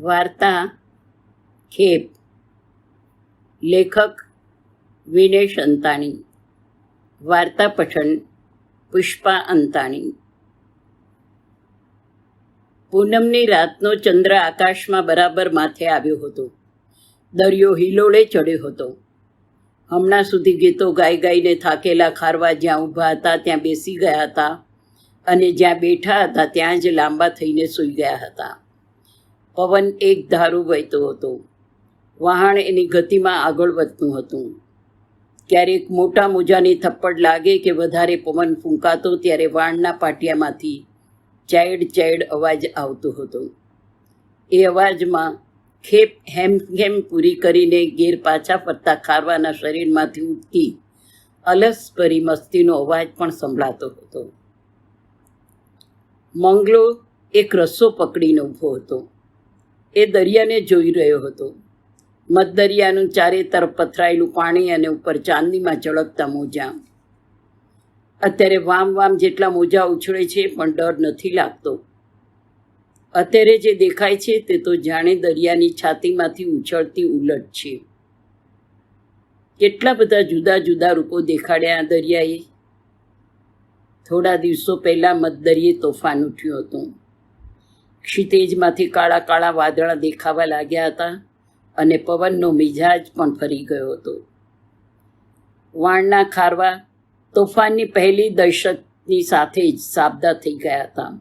વાર્તા ખેપ. લેખક વિનેશ અંતાણી. વાર્તા પઠન પુષ્પા અંતાણી. પૂનમની રાતનો ચંદ્ર આકાશમાં બરાબર માથે આવ્યો હતો. દરિયો હિલોળે ચડ્યો હતો. હમણાં સુધી ગીતો ગાઈ ગાઈને થાકેલા ખારવા જ્યાં ઊભા હતા ત્યાં બેસી ગયા હતા અને જ્યાં બેઠા હતા ત્યાં જ લાંબા થઈને સૂઈ ગયા હતા. પવન એક ધારું વહેતો હતો. વહાણ એની ગતિમાં આગળ વધતું હતું. ક્યારેક મોટા મોજાની થપ્પડ લાગે કે વધારે પવન ફૂંકાતો ત્યારે વાણના પાટિયામાંથી ચેડ ચેડ અવાજ આવતો હતો. એ અવાજમાં ખેપ હેમખેમ પૂરી કરીને ઘેર પાછા ફરતા ખારવાના શરીરમાંથી ઉઠતી અલસભરી મસ્તીનો અવાજ પણ સંભળાતો હતો. મંગલો એક રસ્સો પકડીને ઊભો હતો. એ દરિયાને જોઈ રહ્યો હતો. મધદરિયાનું ચારે તરફ પથરાયેલું પાણી અને ઉપર ચાંદીમાં ચળકતા મોજા. અત્યારે વામ વામ જેટલા મોજા ઉછળે છે પણ ડર નથી લાગતો. અત્યારે જે દેખાય છે તે તો જાણે દરિયાની છાતીમાંથી ઉછળતી ઉલટ છે. કેટલા બધા જુદા જુદા રૂપો દેખાડ્યા દરિયાએ. થોડા દિવસો પહેલાં મધદરિયે તોફાન ઉઠ્યું હતું. ક્ષિતેજમાંથી કાળા કાળા વાદળા દેખાવા લાગ્યા હતા અને પવનનો મિજાજ પણ ફરી ગયો હતો. વાણના ખારવા તોફાનની પહેલી દહેશતની સાથે જ સાબદા થઈ ગયા હતા.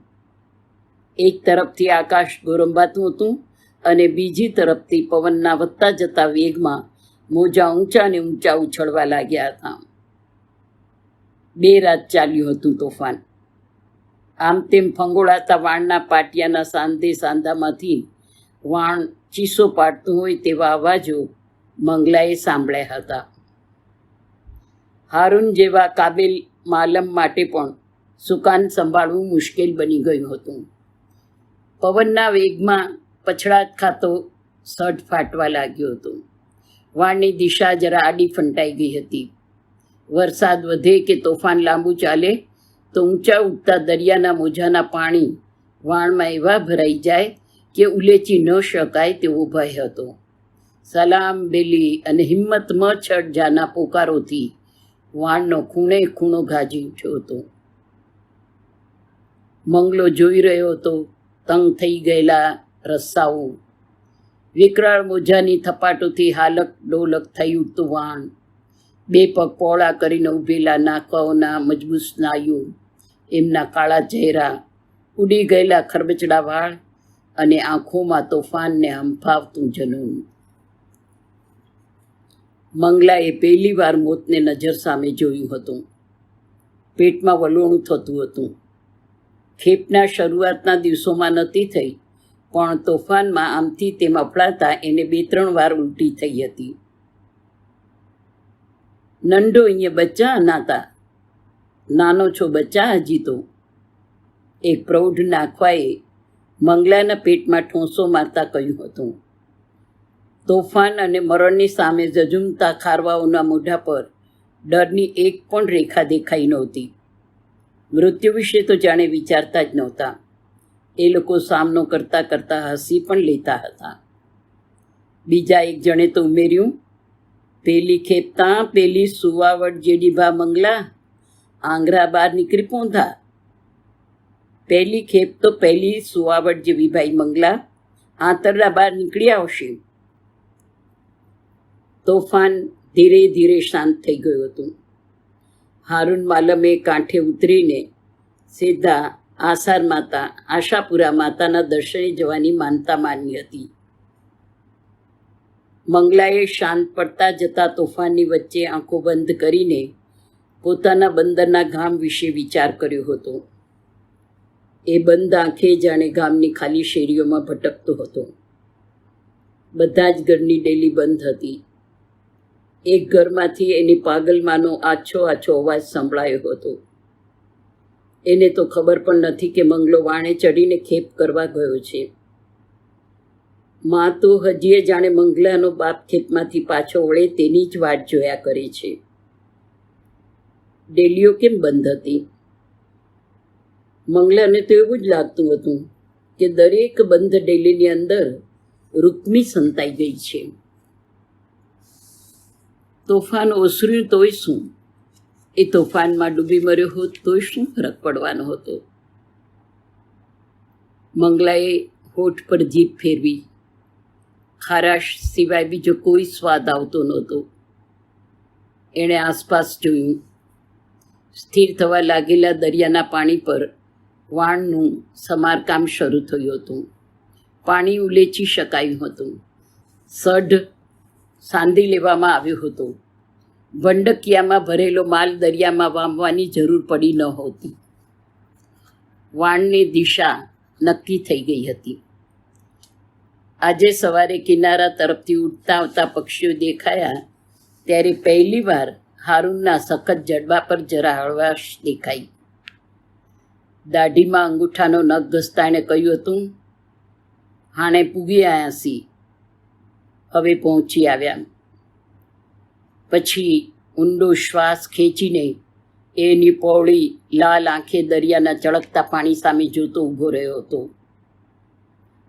એક તરફથી આકાશ ગોરંભાતું હતું અને બીજી તરફથી પવનના વધતા જતા વેગમાં મોજા ઊંચા ને ઊંચા ઉછળવા લાગ્યા હતા. 2 રાત ચાલ્યું હતું તોફાન. આમ તેમ ફંગોળાતા વાણના પાટિયાના સાંધે સાંધામાંથી વાણ ચીસો પાડતું હોય તેવા અવાજો મંગલાએ સાંભળ્યા હતા. હારૂન જેવા કાબિલ માલમ માટે પણ સુકાન સંભાળવું મુશ્કેલ બની ગયું હતું. પવનના વેગમાં પછડાટ ખાતો સઢ ફાટવા લાગ્યો હતો. વાણની દિશા જરા આડી ફંટાઈ ગઈ હતી. વરસાદ વધે કે તોફાન લાંબુ ચાલે તો ઊંચા ઉઠતા દરિયાના મોજાના પાણી વાણમાં એવા ભરાઈ જાય કે ઉલેચી ન શકાય તેવો ભય હતો. સલામ બેલી અને હિંમત મ છડ જાના પોકારોથી વાણનો ખૂણે ખૂણો ગાજી ઉઠ્યો હતો. મંગલો જોઈ રહ્યો હતો તંગ થઈ ગયેલા રસ્સાઓ. વિકરાળ મોજાની થપાટોથી હાલક ડોલક થઈ ઉઠતું વાણ. 2 પગ પહોળા કરીને ઊભેલા નાકાઓના મજબૂત સ્નાયુ, એમના કાળા ચહેરા, ઉડી ગયેલા ખરબચડા વાળ અને આંખોમાં તોફાનને હંફાવતું જનૂન. મંગલાએ પહેલી વાર મોતને નજર સામે જોયું હતું. પેટમાં વલોણું થતું હતું. ખેપના શરૂઆતના દિવસોમાં નહોતી થઈ પણ તોફાનમાં આમથી તેમ અફળાતા એને 2-3 વાર ઉલટી થઈ હતી. નંઢો અહીંયા બચ્ચા નાતા, નાનો છો બચ્ચા હજી તો, એક પ્રૌઢ નાખવાએ મંગલાના પેટમાં ઠોંસો મારતા કહ્યું હતું. તોફાન અને મરણની સામે ઝઝૂમતા ખારવાઓના મોઢા પર ડરની એક પણ રેખા દેખાઈ નહોતી. મૃત્યુ વિશે તો જાણે વિચારતા જ નહોતા. એ લોકો સામનો કરતાં કરતાં હસી પણ લેતા હતા. બીજા એક જણે તો ઉમેર્યું, પેલી ખેપતા પેલી સુવાવડ જેડી ભા મંગલા, આંગરા બહાર નીકળી પોંધા. પહેલી ખેપ તો પહેલી સુવાવડ જેવી ભાઈ મંગલા, આંતરડા બહાર નીકળી આવશે. તોફાન ધીરે ધીરે શાંત થઈ ગયું હતું. હારૂન માલમે કાંઠે ઉતરીને સીધા આશાપુરા માતાના દર્શને જવાની માનતા માની હતી. મંગલાએ શાંત પડતા જતા તોફાનની વચ્ચે આંખો બંધ કરીને પોતાના બંદરના ગામ વિશે વિચાર કર્યો હતો. એ બંધ આંખે જાણે ગામની ખાલી શેરીઓમાં ભટકતો હતો. બધા જ ઘરની ડેલી બંધ હતી. એક ઘરમાંથી એની પાગલમાનો આછો આછો અવાજ સંભળાયો હતો. એને તો ખબર પણ નથી કે મંગલો વાણે ચડીને ખેપ કરવા ગયો છે. માં તો હજીએ જાણે મંગલાનો બાપ ખેપમાંથી પાછો વળે તેની જ વાટ જોયા કરે છે. ડેલીઓ કેમ બંધ હતી? મંગલાને તો એવું જ લાગતું હતું કે દરેક બંધ ડેલીની અંદર રૂકમી સંતાઈ ગઈ છે. તોફાન ઓસર્યું તોય શું? એ તોફાનમાં ડૂબી મર્યો હોત તોય શું ફરક પડવાનો હતો? મંગલાએ હોઠ પર જીભ ફેરવી. ખારાશ સિવાય બીજો કોઈ સ્વાદ આવતો નહોતો. એણે આસપાસ જોયું. સ્થિર થવા લાગેલા દરિયાના પાણી પર વાણનું સમારકામ શરૂ થયું હતું. પાણી ઉલેચી શકાયું હતું. સઢ સાંધી લેવામાં આવ્યો હતો. વંડકિયામાં ભરેલો માલ દરિયામાં વામવાની જરૂર પડી નહોતી. વાણની દિશા નક્કી થઈ ગઈ હતી. આજે સવારે કિનારા તરફથી ઉડતા આવતા પક્ષીઓ દેખાયા ત્યારે પહેલીવાર હારૂનના સખત જડબા પર જરા હળવાશ દેખાઈ. દાઢીમાં અંગૂઠાનો નખ ઘસતા એણે કહ્યું હતું, હાણે પૂગી આવ્યા સી, હવે પહોંચી આવ્યા. પછી ઊંડો શ્વાસ ખેંચીને એની પહોળી લાલ આંખે દરિયાના ચળકતા પાણી સામે જોતો ઊભો રહ્યો હતો.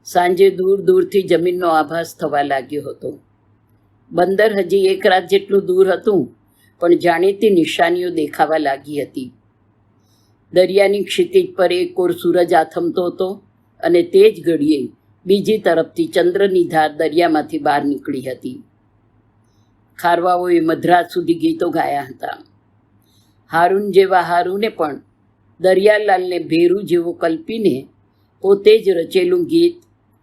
સાંજે દૂર દૂરથી જમીનનો આભાસ થવા લાગ્યો હતો. બંદર હજી એક રાત જેટલું દૂર હતું, પણ જાણીતી નિશાનીઓ દેખાવા લાગી હતી. દરિયાની ક્ષિતિજ પર એક ઓર સૂરજ આથમતો હતો અને તે જ ઘડીએ બીજી તરફથી ચંદ્રની ધાર દરિયામાંથી બહાર નીકળી હતી. ખારવાઓએ મધરાત સુધી ગીતો ગાયા હતા. હારૂન જેવા હારૂને પણ દરિયાલાલને ભેરું જેવો કલ્પીને પોતે જ રચેલું ગીત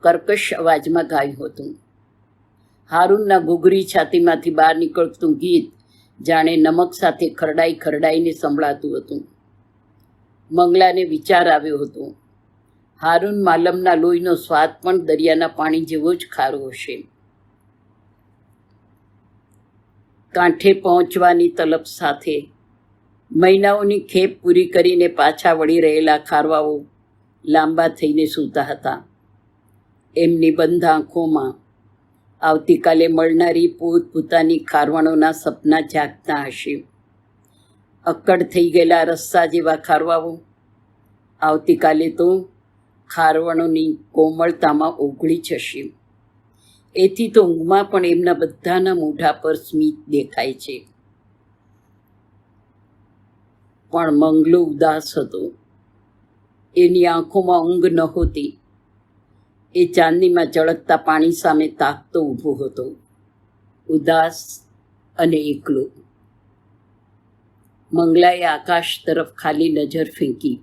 કર્કશ અવાજમાં ગાયું હતું. હારૂનના ઘૂઘરી છાતીમાંથી બહાર નીકળતું ગીત જાણે નમક સાથે ખરડાઈ ખરડાઈને સંભળાતું હતું. મંગલાને વિચાર આવ્યો હતો, હારૂન માલમના લોહીનો સ્વાદ પણ દરિયાના પાણી જેવો જ ખારો હશે. કાંઠે પહોંચવાની તલબ સાથે મહિનાઓની ખેપ પૂરી કરીને પાછા વળી રહેલા ખારવાઓ લાંબા થઈને સૂતા હતા. એમની બંધ આંખોમાં આવતીકાલે મળનારી પોતપોતાની ખારવણોના સપના જાગતા હશે. અક્કડ થઈ ગયેલા રસ્સા જેવા ખારવાઓ આવતીકાલે તો ખારવણોની કોમળતામાં ઓગળી જશે. એથી તો ઊંઘમાં પણ એમના બધાના મોઢા પર સ્મિત દેખાય છે. પણ મંગલો ઉદાસ હતો. એની આંખોમાં ઊંઘ નહોતી. એ ચાંદનીમાં ચળકતા પાણી સામે તાકતો ઊભો હતો, ઉદાસ અને એકલો. મંગલાએ આકાશ તરફ ખાલી નજર ફેંકી.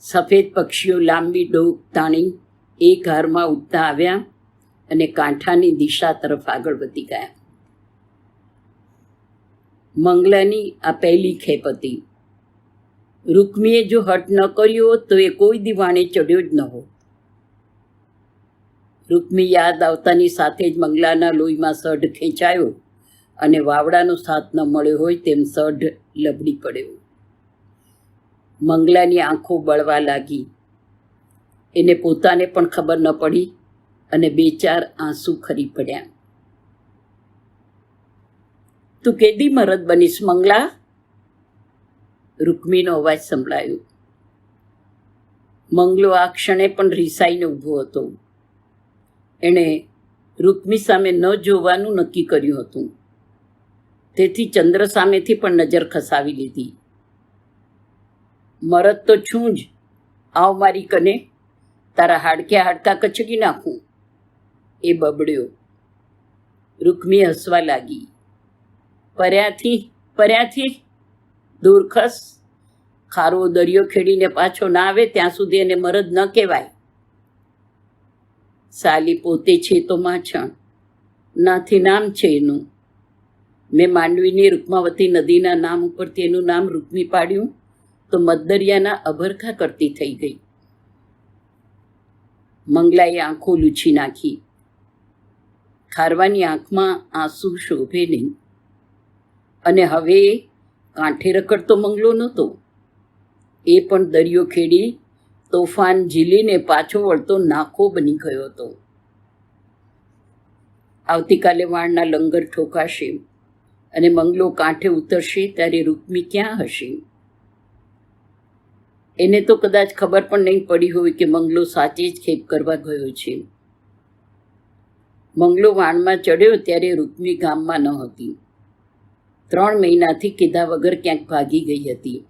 સફેદ પક્ષીઓ લાંબી ડોક તાણી એક હારમાં ઉડતા આવ્યા અને કાંઠાની દિશા તરફ આગળ વધી ગયા. મંગલાની આ પહેલી ખેપ હતી. રૂકમીએ જો હટ ન કર્યો હોત તો એ કોઈ દિવાણે ચડ્યો જ ન હોત. રૂકમી યાદ આવતાની સાથે જ મંગલાના લોહીમાં સઢ ખેંચાયો અને વાવડાનો સાથ ન મળ્યો હોય તેમ સઢ લબડી પડ્યો. મંગલાની આંખો બળવા લાગી. એને પોતાને પણ ખબર ન પડી અને બે ચાર આંસુ ખરી પડ્યા. તું કેદી મરદ બનીશ મંગલા? રૂકમીનો અવાજ સંભળાયો. મંગલો આ ક્ષણે પણ રીસાઈને ઊભો હતો. એણે રૂકમી સામે ન જોવાનું નક્કી કર્યું હતું. તેથી ચંદ્ર સામેથી પણ નજર ખસાવી લીધી. મરદ તો છું જ, આવ મારી કને, તારા હાડકા કચકી નાખું, એ બબડ્યો. રૂકમી હસવા લાગી. પર્યાથી દૂર ખસ. ખારો દરિયો ખેડીને પાછો ના આવે ત્યાં સુધી એને મરદ ન કહેવાય. સાલી પોતે છે તો માછણ, નાથી નામ છે એનું. મેં માંડવીની રૂકમાવતી નદીના નામ ઉપરથી એનું નામ રૂકમી પાડ્યું તો મધદરિયાના અભરખા કરતી થઈ ગઈ. મંગલાએ આંખો લૂછી નાખી. ખારવાની આંખમાં આંસુ શોભે નહીં. અને હવે કાંઠે રખડતો મંગલો નહોતો. એ પણ દરિયો ખેડી તોફાન ઝીલીને પાછો વળતો નાખો બની ગયો હતો. આવતીકાલે વાણના લંગર ઠોકાશે અને મંગલો કાંઠે ઉતરશે ત્યારે રૂકમી ક્યાં હશે? એને તો કદાચ ખબર પણ નહીં પડી હોય કે મંગલો સાચે જ ખેપ કરવા ગયો છે. મંગલો વાણમાં ચડ્યો ત્યારે રૂક્મી ગામમાં ન હતી. 3 મહિનાથી કીધા વગર ક્યાંક ભાગી ગઈ હતી.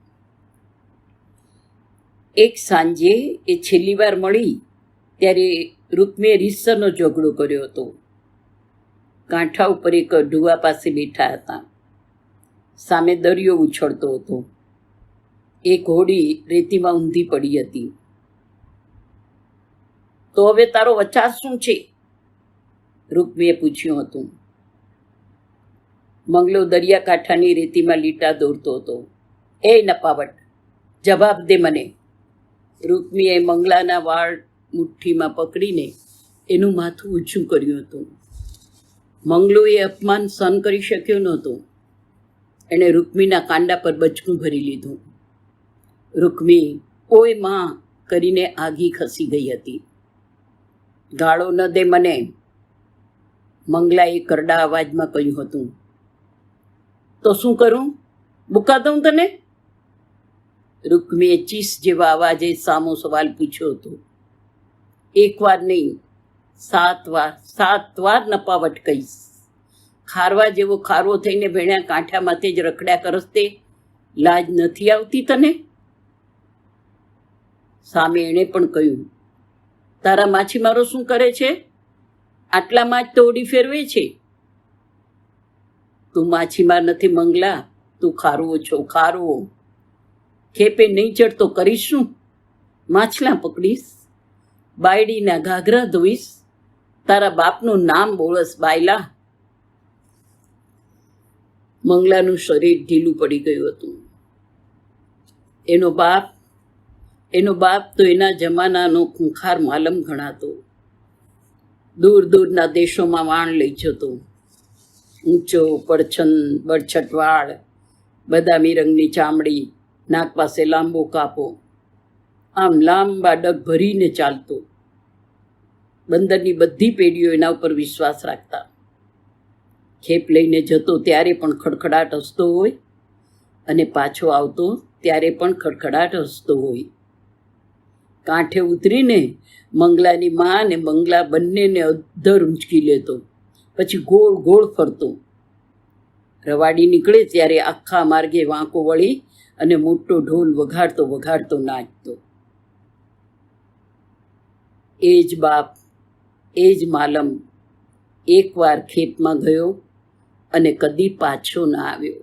એક સાંજે એ છેલ્લી વાર મળી ત્યારે રૂક્મીએ રીતસરનો ઝઘડો કર્યો હતો. કાંઠા ઉપર એક ઢુવા પાસે બેઠા હતા. સામે દરિયો ઉછળતો હતો. એક હોડી રેતીમાં ઊંધી પડી હતી. તો હવે તારો વચાર શું છે? રૂક્મીએ પૂછ્યું હતું. મંગલો દરિયાકાંઠાની રેતીમાં લીટા દોરતો હતો. એ નપાવટ, જવાબ દે મને. રૂક્મીએ મંગલાના વાળ મુઠ્ઠીમાં પકડીને એનું માથું ઊંચું કર્યું હતું. મંગલો એ અપમાન સહન કરી શક્યો નહોતો. એણે રૂક્મીના કાંડા પર બચકું ભરી લીધું. રૂક્મી ઓય માં કરીને આગી ખસી ગઈ હતી. ગાળો ન દે મને, મંગલાએ કરડા અવાજમાં કહ્યું હતું. તો શું કરું? બુકા દઉં તને? રૂક્મીએ ચીસ જેવા અવાજે સામો સવાલ પૂછ્યો હતો. 1 વાર નહીં, 7 વાર નપાવટ કહીશ. ખારવા જેવો ખારવો થઈને ભેણ્યા કાંઠા માથે જ રખડ્યા કરસ તે લાજ નથી આવતી તને? સામે એણે પણ કહ્યું. તારા માછીમારો શું કરે છે? આટલામાં જ તો ઓડી ફેરવે છે. તું માછીમાર નથી મંગલા, તું ખારવો છો, ખારવો. ખેપે નહીં ચડતો કરીશ શું? માછલા પકડીશ, બાયડીના ઘાઘરા ધોઈશ, તારા બાપનું નામ બોલસ બાયલા. મંગલાનું શરીર ઢીલું પડી ગયું હતું. એનો બાપ તો એના જમાનાનો ખૂંખાર માલમ ગણાતો. દૂર દૂરના દેશોમાં વાણ લઈ જતો. ઊંચો, બળછટ વાળ, બદામી રંગની ચામડી, નાક પાસે લાંબો કાપો, આમ લાંબા ડગ ભરીને ચાલતો. બંદરની બધી પેઢીઓ એના ઉપર વિશ્વાસ રાખતા. ખેપ લઈને જતો ત્યારે પણ ખડખડાટ હસતો હોય અને પાછો આવતો ત્યારે પણ ખડખડાટ હસતો હોય. કાંઠે ઉતરીને મંગલાની મા અને મંગલા બંનેને અધ્ધર ઊંચકી લેતો, પછી ગોળ ગોળ ફરતો. રવાડી નીકળે ત્યારે આખા માર્ગે વાંકો વળી અને મોટો ઢોલ વગાડતો વગાડતો નાચતો. એ જ બાપ, એ જ માલમ 1 વાર ખેપમાં ગયો અને કદી પાછો ના આવ્યો.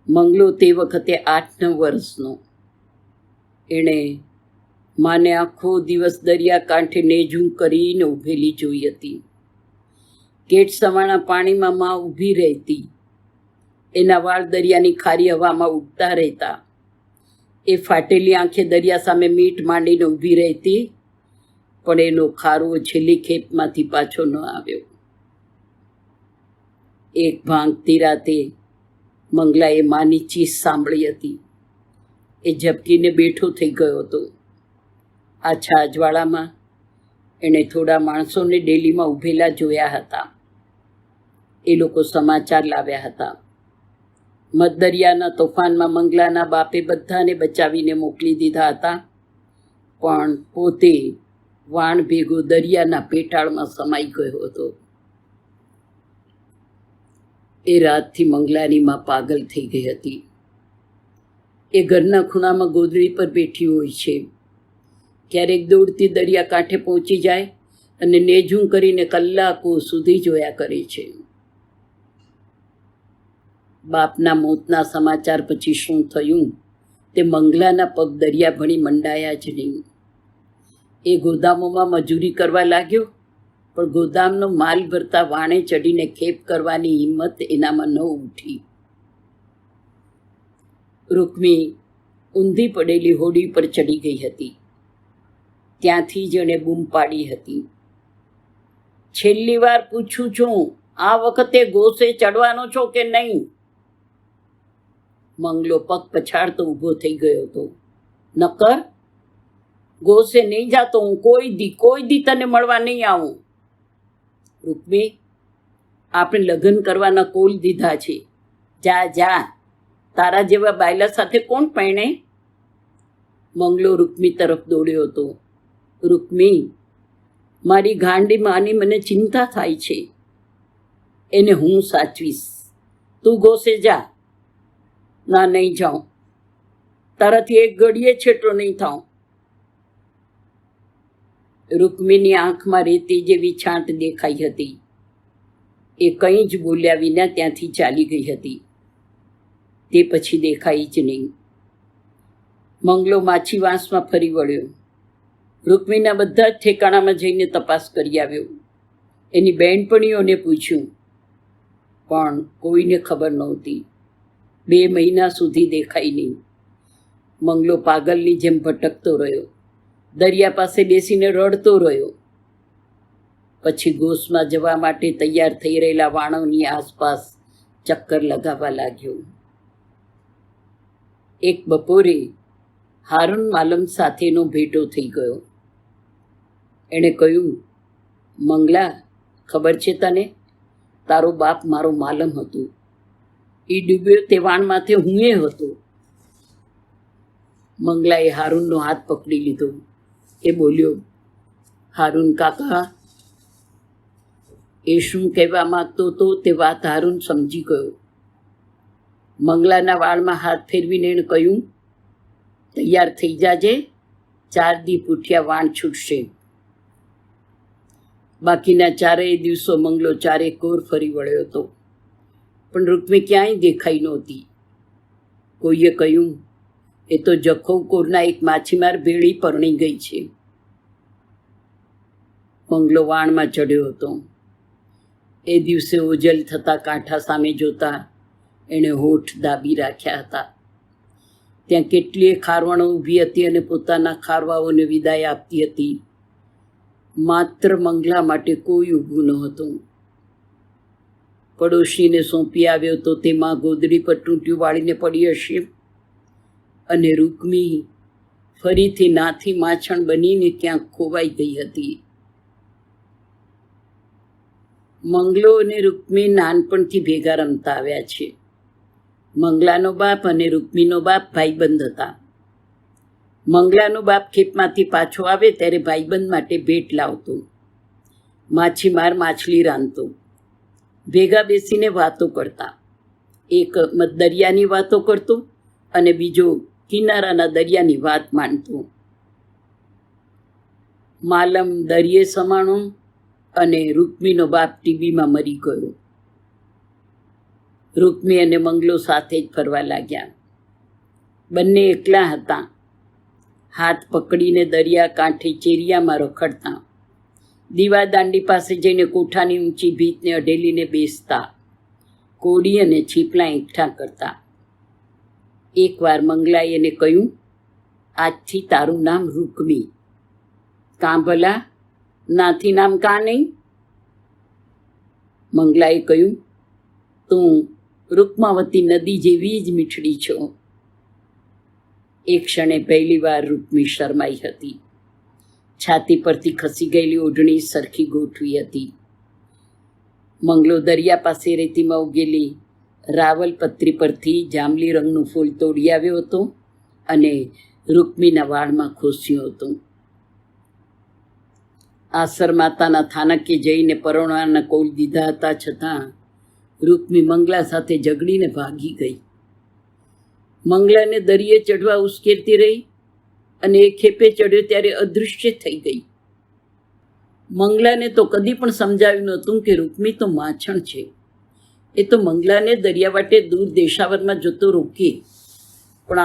મંગલો તે વખતે 8-9 વર્ષનો. એણે માને આખો દિવસ દરિયાકાંઠે નેજું કરીને ઊભેલી જોઈ હતી. કેટ સવાણા પાણીમાં માં ઊભી રહેતી. એના વાળ દરિયાની ખારી હવામાં ઉડતા રહેતા. એ ફાટેલી આંખે દરિયા સામે મીટ માંડીને ઊભી રહેતી, પણ એનો ખારવો છેલ્લી ખેપમાંથી પાછો ન આવ્યો. એક ભાંગતી રાતે મંગલાએ માની ચીસ સાંભળી હતી. એ ઝબકીને બેઠો થઈ ગયો હતો. આછા અજવાળામાં એણે થોડા માણસોને ડેલીમાં ઊભેલા જોયા હતા. એ લોકો સમાચાર લાવ્યા હતા. મધદરિયાના તોફાનમાં મંગલાના બાપે બધાને બચાવીને મોકલી દીધા હતા, પણ પોતે વાણ ભેગો દરિયાના પેટાળમાં સમાઈ ગયો હતો. એ રાતથી મંગલાની માં પાગલ થઈ ગઈ હતી. એ ઘરના ખૂણામાં ગોદડી પર બેઠી હોય છે. ક્યારેક દોડતી દરિયાકાંઠે પહોંચી જાય અને નેજું કરીને કલાકો સુધી જોયા કરે છે. બાપના મોતના સમાચાર પછી શું થયું તે મંગલાના પગ દરિયા ભણી મંડાયા જ નહીં. એ ગોદામોમાં મજૂરી કરવા લાગ્યો, પણ ગોદામનો માલ ભરતા વાણે ચડીને ખેપ કરવાની હિંમત એનામાં ન ઉઠી. રૂક્મી ઊંધી પડેલી હોડી પર ચડી ગઈ હતી. ત્યાંથી જ એણે બૂમ પાડી હતી. છેલ્લી વાર પૂછું છું, આ વખતે ગોસે ચડવાનો છો કે નહીં? મંગલો પગ પછાડતો ઊભો થઈ ગયો હતો. નકર ગોસે નહીં જાતો હું કોઈ દી તને મળવા નહીં આવું. રૂક્મી, આપણે લગ્ન કરવાના કોલ દીધા છે. જા જા, તારા જેવા બાયલા સાથે કોણ પરણે? મંગલો રૂક્મી તરફ દોડ્યો હતો. રૂક્મી, મારી ગાંડી માની મને ચિંતા થાય છે. એને હું સાચવીશ. તું ગોસે જા. ના, નહીં જાઉં. તારાથી એક ઘડીએ છેટો નહીં થાઉં. રૂકમીની આંખમાં રેતી જેવી છાંટ દેખાઈ હતી. એ કંઈ જ બોલ્યા વિના ત્યાંથી ચાલી ગઈ હતી. તે પછી દેખાઈ જ નહીં. મંગલો માછી વાંસમાં ફરી વળ્યો. રૂકમીના બધા જ ઠેકાણામાં જઈને તપાસ કરી આવ્યો. એની બહેનપણીઓને પૂછ્યું, પણ કોઈને ખબર નહોતી. 2 મહિના સુધી દેખાઈ નહીં. મંગલો પાગલની જેમ ભટકતો રહ્યો. દરિયા પાસે બેસીને રડતો રહ્યો. પછી ગોસમાં જવા માટે તૈયાર થઈ રહેલા વાણોની આસપાસ ચક્કર લગાવવા લાગ્યો. એક બપોરે હારૂન માલમ સાથેનો ભેટો થઈ ગયો. એણે કહ્યું, મંગલા, ખબર છે તને? તારો બાપ મારો માલમ હતો. એ ડૂબ્યો તે વાણ માથે હું એ હતો. મંગલાએ હારૂનનો હાથ પકડી લીધો. એ બોલ્યો, હારૂન કાકા. એ શું કહેવા માંગતો હતો તે વાત હારૂન સમજી ગયો. મંગલાના વાળમાં હાથ ફેરવીને એણે કહ્યું, તૈયાર થઈ જાજે, 4 દી પૂઠિયા વાણ છૂટશે. બાકીના 4 દિવસો મંગલો ચારે કોર ફરી વળ્યો હતો, પણ રૂકમી ક્યાંય દેખાઈ નહોતી. કોઈએ કહ્યું, એ તો જખૌ કોરના એક માછીમાર ભેળી પરણી ગઈ છે. મંગલો વાણમાં ચડ્યો હતો. એ દિવસે ઓજલ થતા કાંઠા સામે જોતા એણે હોઠ દાબી રાખ્યા હતા. ત્યાં કેટલીય ખારવણો ઊભી હતી અને પોતાના ખારવાઓને વિદાય આપતી હતી. માત્ર મંગલા માટે કોઈ ઊભું નહોતું. પડોશીને સોંપી આવ્યો તો તેમાં ગોદડી પર ટૂંટિયું વાળીને પડી હશે, અને રૂકમી ફરીથી નાથી માછણ બનીને ક્યાંક ખોવાઈ ગઈ હતી. મંગલો અને રૂકમી નાનપણથી ભેગા રમતા આવ્યા છે. મંગલાનો બાપ અને રૂકમીનો બાપ ભાઈબંધ હતા. મંગલાનો બાપ ખેપમાંથી પાછો આવે ત્યારે ભાઈબંધ માટે ભેટ લાવતો. માછીમાર માછલી રાંધતો. ભેગા બેસીને વાતો કરતા. એક દરિયાની વાતો કરતો અને બીજો કિનારાના દરિયાની વાત માંડતો. માલમ દરિયે સમાણો અને રૂકમીનો બાપ ટીબીમાં મરી ગયો. રૂકમી અને મંગલો સાથે જ ફરવા લાગ્યા. બંને એકલા હતા. હાથ પકડીને દરિયા કાંઠે ચેરિયામાં રખડતા. દીવાદાંડી પાસે જઈને કોઠાની ઊંચી ભીતને અઢેલીને બેસતા. કોડી અને છીપલા એકઠા કરતા. એકવાર મંગલાએ એને કહ્યું, આજથી તારું નામ રૂકમી. કાં ભલા? નાથી નામ કાં નહીં? મંગલાએ કહ્યું, તું રૂકમાવતી નદી જેવી જ મીઠડી છો. એક ક્ષણે પહેલીવાર રૂકમી શરમાઈ હતી. છાતી પરથી ખસી ગયેલી ઓઢણી સરખી ગોઠવી હતી. મંગલો દરિયા પાસે રેતીમાં ઉગેલી રાવલ પત્રી પરથી જાંબલી રંગનું ફૂલ તોડી આવ્યો હતો અને રૂકમીના વાળમાં ખોસ્યું હતું. આસર માતાના થાનકે જઈને પરણવાના કૌલ દીધા હતા, છતાં રૂકમી મંગલા સાથે ઝઘડીને ભાગી ગઈ. મંગલાને દરિયે ચડવા ઉશ્કેરતી રહી અને એ ખેપે ચડ્યો ત્યારે અદૃશ્ય થઈ ગઈ. મંગલાને તો કદી પણ સમજાવ્યું નહોતું કે રૂકમી તો માછણ છે. એ તો મંગલાને દરિયા વાટે દૂર દેશાવરમાં જતો રોકે, પણ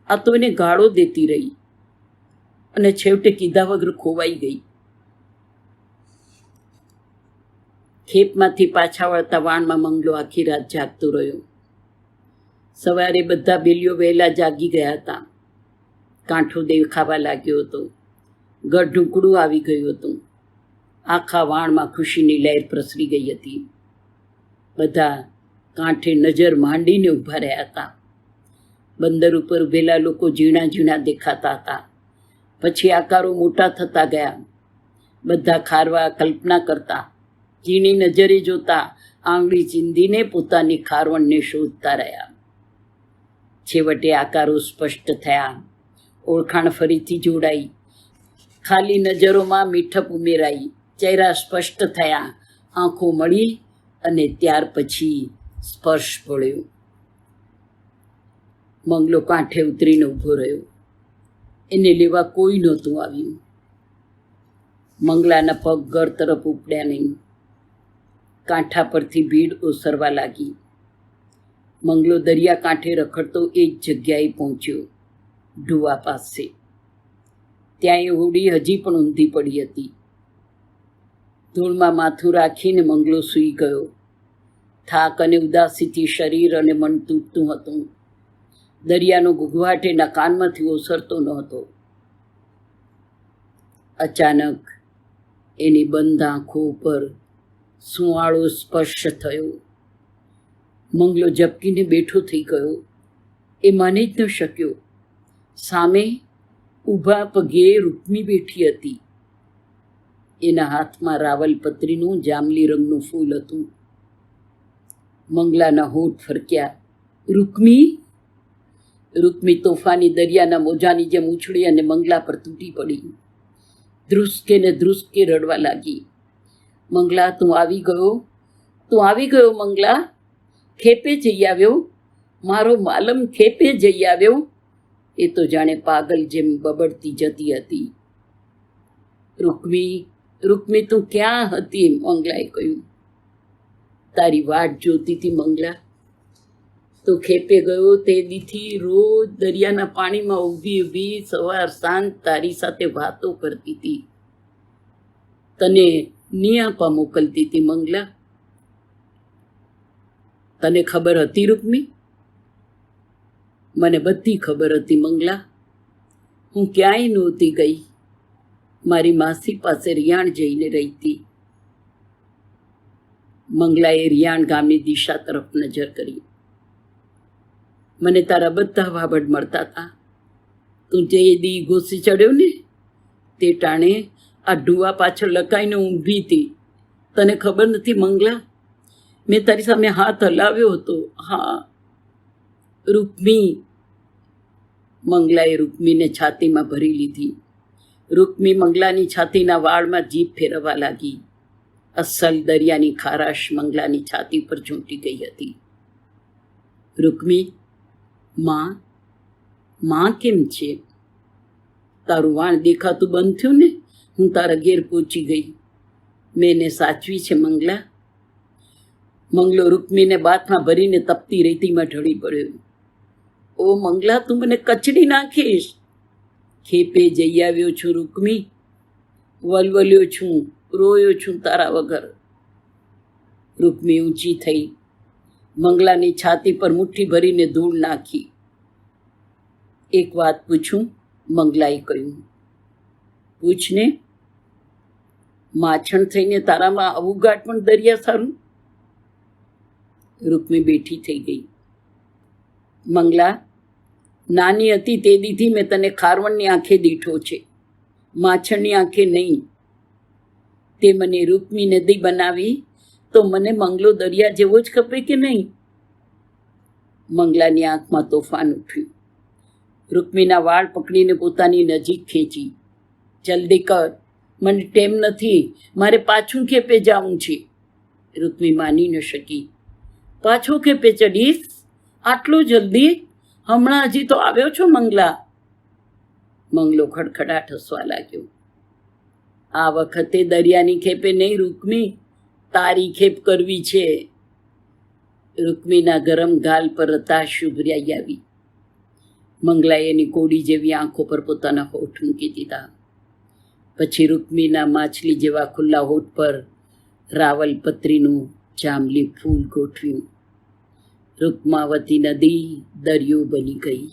આ તો એને ગાળો દેતી રહી અને છેવટે કીધા વગર ખોવાઈ ગઈ. ખેપમાંથી પાછા વળતા વાણમાં મંગલો આખી રાત જાગતો રહ્યો. સવારે બધા બેલીઓ વહેલા જાગી ગયા હતા. કાંઠો દેખાવા લાગ્યો હતો. ગઢુકડું આવી ગયું હતું. આખા વાણમાં ખુશીની લહેર પ્રસરી ગઈ હતી. બધા કાંઠે નજર માંડીને ઊભા રહ્યા હતા. બંદર ઉપર ઊભેલા લોકો ઝીણા ઝીણા દેખાતા હતા. પછી આકારો મોટા થતા ગયા. બધા ખારવા કલ્પના કરતા, ઝીણી નજરે જોતા, આંગળી ચીંધીને પોતાની ખારવણને શોધતા રહ્યા. છેવટે આકારો સ્પષ્ટ થયા. ઓળખાણ ફરીથી જોડાઈ. ખાલી નજરોમાં મીઠપ ઉમેરાઈ, ચહેરા સ્પષ્ટ થયા, આંખો મળી અને ત્યાર પછી સ્પર્શ પડ્યો. મંગલો કાંઠે ઉતરીને ઊભો રહ્યો. એને લેવા કોઈ નહોતું આવ્યું. મંગલાના પગ ઘર તરફ ઉપડ્યા નહીં. કાંઠા પરથી ભીડ ઓસરવા લાગી. મંગલો દરિયા કાંઠે રખડતો એ જ જગ્યાએ પહોંચ્યો, ઢુવા પાસે. ત્યાં એ હોડી હજી પણ ઊંધી પડી હતી. ધૂળમાં માથું રાખીને મંગલો સૂઈ ગયો. થાક અને ઉદાસીથી શરીર અને મન તૂટતું હતું. દરિયાનો ઘૂઘવાટ એના કાનમાંથી ઓસરતો ન હતો. અચાનક એની બંધ આંખો ઉપર સુંવાળો સ્પર્શ થયો. મંગલો ઝબકીને બેઠો થઈ ગયો. એ માની જ ન શક્યો. સામે ઊભા પગે રૂકમી બેઠી હતી. એના હાથમાં રાવલપત્રીનું જાંબલી રંગનું ફૂલ હતું. મંગલાના હોઠ ફરક્યા. રૂકમી! રૂકમી તોફાની દરિયાના મોજાની જેમ ઉછળી અને મંગલા પર તૂટી પડી. ધ્રુસકે ને ધ્રુસકે રડવા લાગી. મંગલા, તું આવી ગયો? તું આવી ગયો મંગલા? ખેપે જઈ આવ્યો? મારો માલમ ખેપે જઈ આવ્યો? એ તો જાણે પાગલ જેમ બબડતી જતી હતી. રૂકમી, રૂકમી, તું ક્યાં હતી? મંગલાએ કહ્યું. તારી વાટ જોતી હતી મંગલા. તો ખેપે ગયો તે દીથી રોજ દરિયાના પાણીમાં ઊભી ઊભી સવાર સાંજ તારી સાથે વાતો કરતી હતી. તને નિયાપા મોકલતી હતી મંગલા. તને ખબર હતી રૂકમી? મને બધી ખબર હતી મંગલા. હું ક્યાંય નહોતી ગઈ. મારી માસી પાસે રિયાણ જઈને રહી હતી. મંગલાએ રિયાણ ગામની દિશા તરફ નજર કરી. મને તારા બધા વાબડ મળતા હતા. તું જે દી ઘોસી ચડ્યો ને તે ટાણે આ ઢુવા પાછળ લકાઈને ઊભી હતી. તને ખબર નથી મંગલા? મેં તારી સામે હાથ હલાવ્યો હતો. હા, રૂકમી. મંગલાએ રૂકમીને છાતીમાં ભરી લીધી. રૂકમી મંગલાની છાતીના વાળમાં જીભ ફેરવવા લાગી. અસલ દરિયાની ખારાશ મંગલાની છાતી પર ઝૂંટી ગઈ હતી. રૂકમી, માં કેમ છે? તારું વાણ દેખાતું બંધ થયું ને? હું તારા ઘેર પહોંચી ગઈ. મેં એને સાચવી છે મંગલા. મંગલો રૂકમીને બાથમાં ભરીને તપતી રેતીમાં ઢળી પડ્યો. ઓ મંગલા, તું મને કચડી નાખીશ. ખેપે જઈ આવ્યો છું રૂકમી. વલવલ્યો છું, રોયો છું તારા વગર. રૂકમી ઊંચી થઈ. મંગલાની છાતી પર મુઠ્ઠી ભરીને ધૂળ નાખી. એક વાત પૂછું? મંગલાએ કહ્યું. પૂછને. માછણ થઈને તારામાં આવું ગાંઠ પણ દરિયા સારું? રૂકમી બેઠી થઈ ગઈ. મંગલા, નાની હતી તે દીથી મેં તને ખારવણની આંખે દીઠો છે, માછણની આંખે નહીં. તે મને રૂકમી નદી બનાવી તો મને મંગલો દરિયા જેવો જ ખપે કે નહીં? મંગલાની આંખમાં તોફાન ઉઠ્યું. રૂકમીના વાળ પકડીને પોતાની નજીક ખેંચી. જલ્દી કર, મને ટેમ નથી, મારે પાછું ખેપે જવું છે. રૂકમી માની ન શકી. પાછો ખેપે ચડીશ? આટલું જલ્દી? હમણાં હજી તો આવ્યો છો મંગલા. મંગલો ખડખડાટ હસવા લાગ્યો. આ વખતે દરિયાની ખેપે નહીં રૂકમી, તારી ખેપ કરવી છે. રૂકમીના ગરમ ગાલ પર હતાશ ઉભરાઈ આવી. મંગલાએ એની કોડી જેવી આંખો પર પોતાના હોઠ મૂકી દીધા. પછી રૂકમીના માછલી જેવા ખુલ્લા હોઠ પર રાવલપત્રીનું જાંબલી ફૂલ ગોઠવ્યું. રૂકમાવતી નદી દરિયો બની ગઈ.